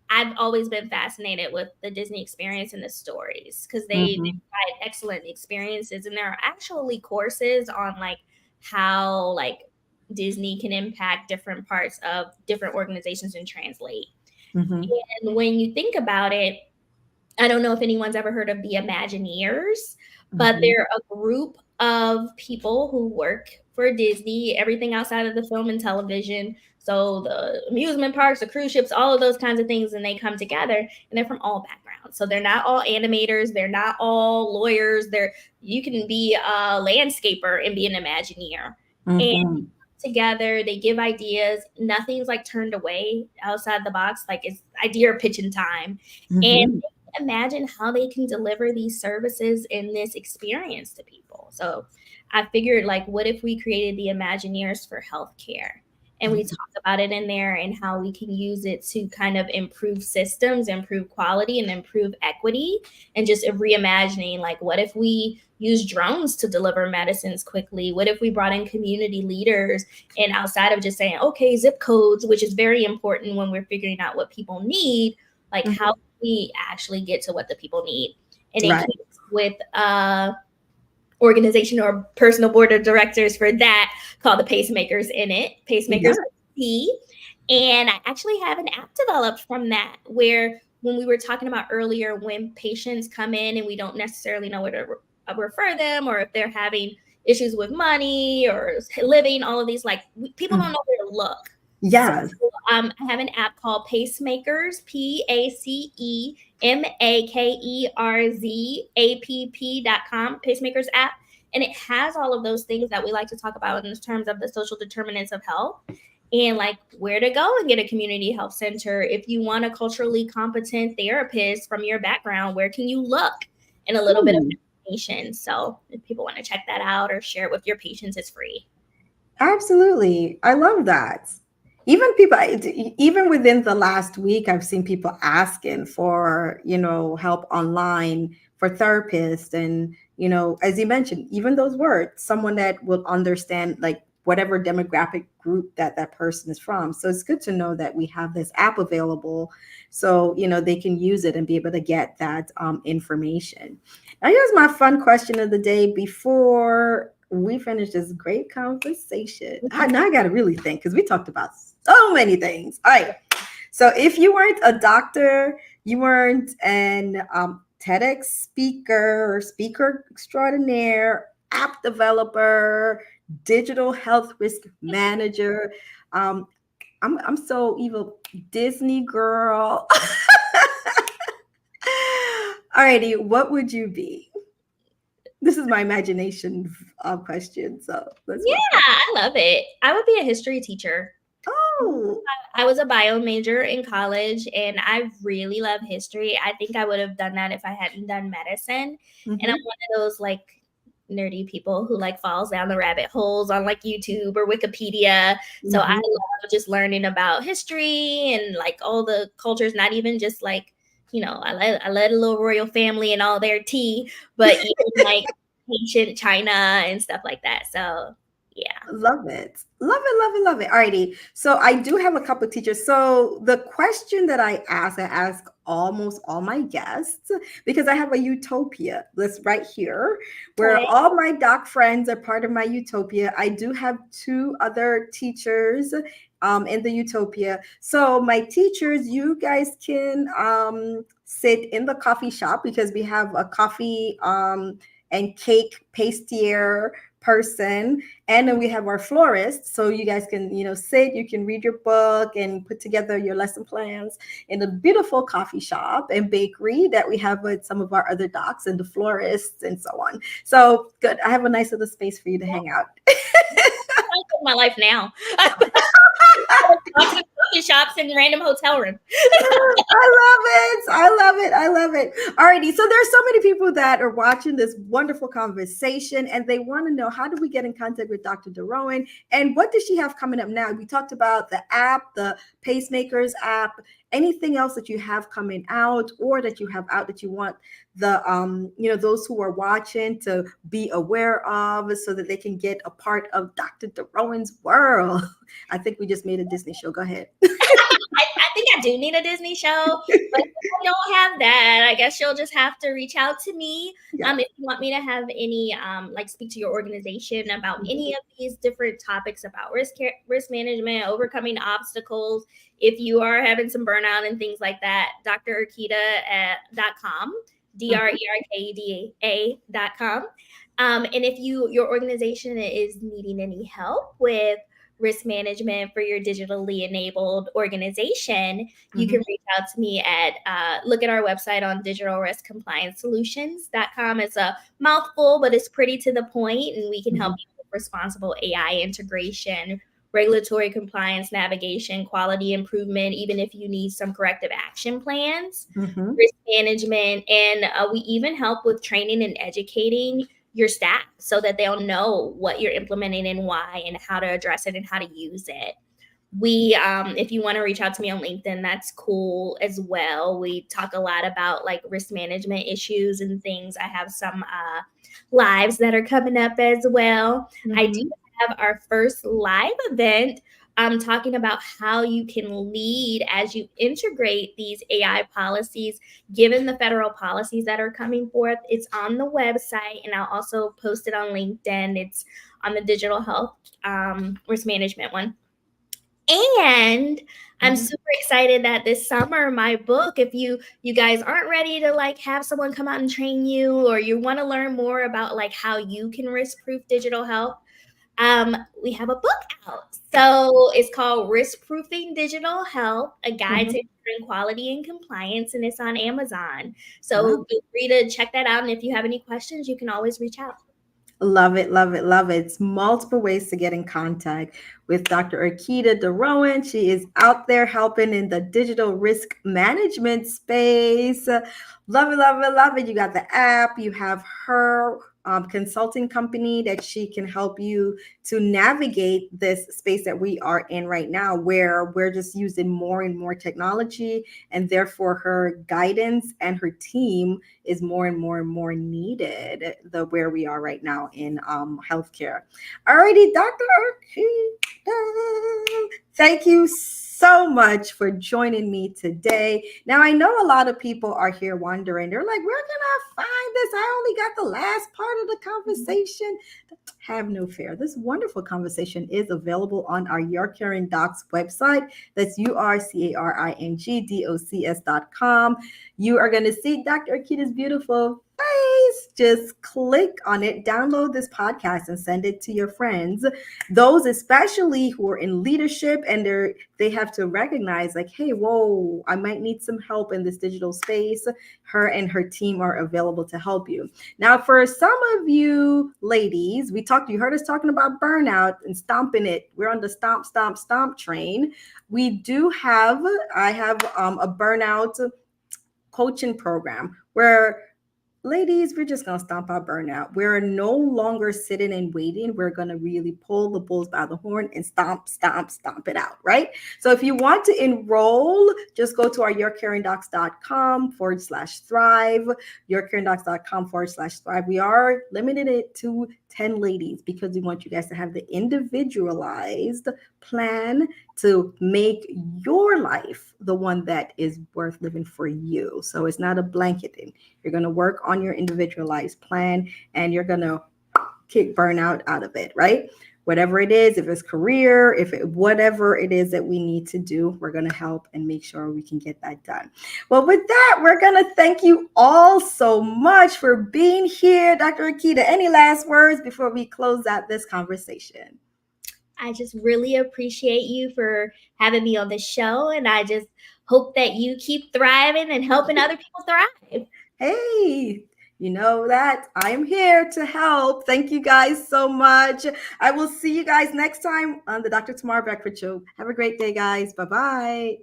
I've always been fascinated with the Disney experience and the stories because they provide excellent experiences. And there are actually courses on like how like Disney can impact different parts of different organizations and translate. And when you think about it, I don't know if anyone's ever heard of the Imagineers, but they're a group of people who work for Disney, everything outside of the film and television. So the amusement parks, the cruise ships, all of those kinds of things, and they come together and they're from all backgrounds. So they're not all animators, they're not all lawyers. You can be a landscaper and be an Imagineer. And together, they give ideas. Nothing's like turned away outside the box. Like it's idea pitching time. And imagine how they can deliver these services and this experience to people. So I figured, like, what if we created the Imagineers for healthcare? And we talk about it in there and how we can use it to kind of improve systems, improve quality, and improve equity. And just reimagining, like, what if we use drones to deliver medicines quickly? What if we brought in community leaders and outside of just saying, okay, zip codes, which is very important when we're figuring out what people need, like how we actually get to what the people need. And it came with organization or personal board of directors for that called the Pacemakers in it. Pacemakers and I actually have an app developed from that where when we were talking about earlier, when patients come in and we don't necessarily know where to refer them or if they're having issues with money or living, all of these, like people don't know where to look. Yes. So, I have an app called Pacemakers, PACEMAKERZAPP.com, Pacemakers app. And it has all of those things that we like to talk about in terms of the social determinants of health and like where to go and get a community health center. If you want a culturally competent therapist from your background, where can you look? And a little bit of information. So if people want to check that out or share it with your patients, it's free. Absolutely. I love that. Even people, even within the last week, I've seen people asking for, help online for therapists. And, as you mentioned, even those words, someone that will understand like whatever demographic group that person is from. So it's good to know that we have this app available so, they can use it and be able to get that information. Now, here's my fun question of the day before we finish this great conversation. Now I got to really think because we talked about so many things. All right. So if you weren't a doctor, you weren't an TEDx speaker or speaker extraordinaire, app developer, digital health risk manager, I'm so evil, Disney girl. Alrighty, what would you be? This is my imagination question. So I love it. I would be a history teacher. Oh, I was a bio major in college and I really love history. I think I would have done that if I hadn't done medicine. And I'm one of those like nerdy people who like falls down the rabbit holes on like YouTube or Wikipedia. So I love just learning about history and like all the cultures, not even just like, I led a little royal family and all their tea, but even like ancient China and stuff like that. So yeah. Love it. Love it, love it, love it. Alrighty. So I do have a couple of teachers. So the question that I ask almost all my guests because I have a utopia list right here where Okay. all my doc friends are part of my utopia. I do have two other teachers in the utopia. So my teachers, you guys can sit in the coffee shop because we have a coffee and cake pastier person, and then we have our florist, so you guys can sit, you can read your book and put together your lesson plans in a beautiful coffee shop and bakery that we have with some of our other docs and the florists and so on. So good, I have a nice little space for you to hang out. My life now. Coffee shops and random hotel rooms. I love it. I love it. I love it. Alrighty. So there's so many people that are watching this wonderful conversation and they want to know, how do we get in contact with Dr. DeRouen and what does she have coming up now? We talked about the app, the Pacemakers app, anything else that you have coming out or that you have out that you want the those who are watching to be aware of so that they can get a part of Dr. DeRowen's world. I think we just made a Disney show. Go ahead. I think I do need a Disney show, but if I don't have that, I guess you'll just have to reach out to me. Yeah. If you want me to have any, speak to your organization about any of these different topics about risk management, overcoming obstacles. If you are having some burnout and things like that, drerkeda.com, DRERKEDA.com. And if your organization is needing any help with risk management for your digitally enabled organization, you can reach out to me at look at our website on digitalriskcompliancesolutions.com. It's a mouthful, but it's pretty to the point, and we can help you with responsible AI integration, regulatory compliance, navigation, quality improvement, even if you need some corrective action plans, risk management, and we even help with training and educating your staff so that they'll know what you're implementing and why and how to address it and how to use it. We, if you want to reach out to me on LinkedIn, that's cool as well. We talk a lot about like risk management issues and things. I have some lives that are coming up as well. I do have our first live event talking about how you can lead as you integrate these AI policies, given the federal policies that are coming forth. It's on the website, and I'll also post it on LinkedIn. It's on the digital health risk management one. And I'm super excited that this summer, my book, if you guys aren't ready to like have someone come out and train you, or you want to learn more about like how you can risk-proof digital health, we have a book out. So it's called Risk Proofing Digital Health, a guide to ensuring quality and compliance, and it's on Amazon. So feel free to check that out. And if you have any questions, you can always reach out. Love it, love it, love it. It's multiple ways to get in contact with Dr. Erkeda DeRouen. She is out there helping in the digital risk management space. Love it, love it, love it. You got the app, you have her consulting company that she can help you to navigate this space that we are in right now, where we're just using more and more technology, and therefore her guidance and her team is more and more and more needed where we are right now in healthcare. Alrighty, Dr. Erkeda, thank you so much for joining me today. Now, I know a lot of people are here wondering, they're like, where can I find this? I only got the last part of the conversation. Have no fear. This wonderful conversation is available on our Your Caring Docs website. That's URCARINGDOCS.com. You are going to see Dr. Erkeda's beautiful face. Just click on it, download this podcast, and send it to your friends. Those especially who are in leadership and they have to recognize like, hey, whoa, I might need some help in this digital space. Her and her team are available to help you. Now, for some of you ladies, you heard us talking about burnout and stomping it. We're on the stomp, stomp, stomp train. I have a burnout coaching program where ladies, we're just going to stomp out burnout. We're no longer sitting and waiting. We're going to really pull the bulls by the horn and stomp, stomp, stomp it out, right? So if you want to enroll, just go to our yourcaringdocs.com/thrive, yourcaringdocs.com/thrive. We are limited it to 10 ladies because we want you guys to have the individualized plan to make your life the one that is worth living for you. So it's not a blanketing. You're going to work on your individualized plan and you're going to kick burnout out of it, right? Whatever it is, if it's career, whatever it is that we need to do, we're going to help and make sure we can get that done. Well, with that, we're going to thank you all so much for being here. Dr. Erkeda, any last words before we close out this conversation? I just really appreciate you for having me on the show, and I just hope that you keep thriving and helping other people thrive. Hey, you know that I am here to help. Thank you guys so much. I will see you guys next time on the Dr. Tamar Breakfast Show. Have a great day, guys. Bye-bye.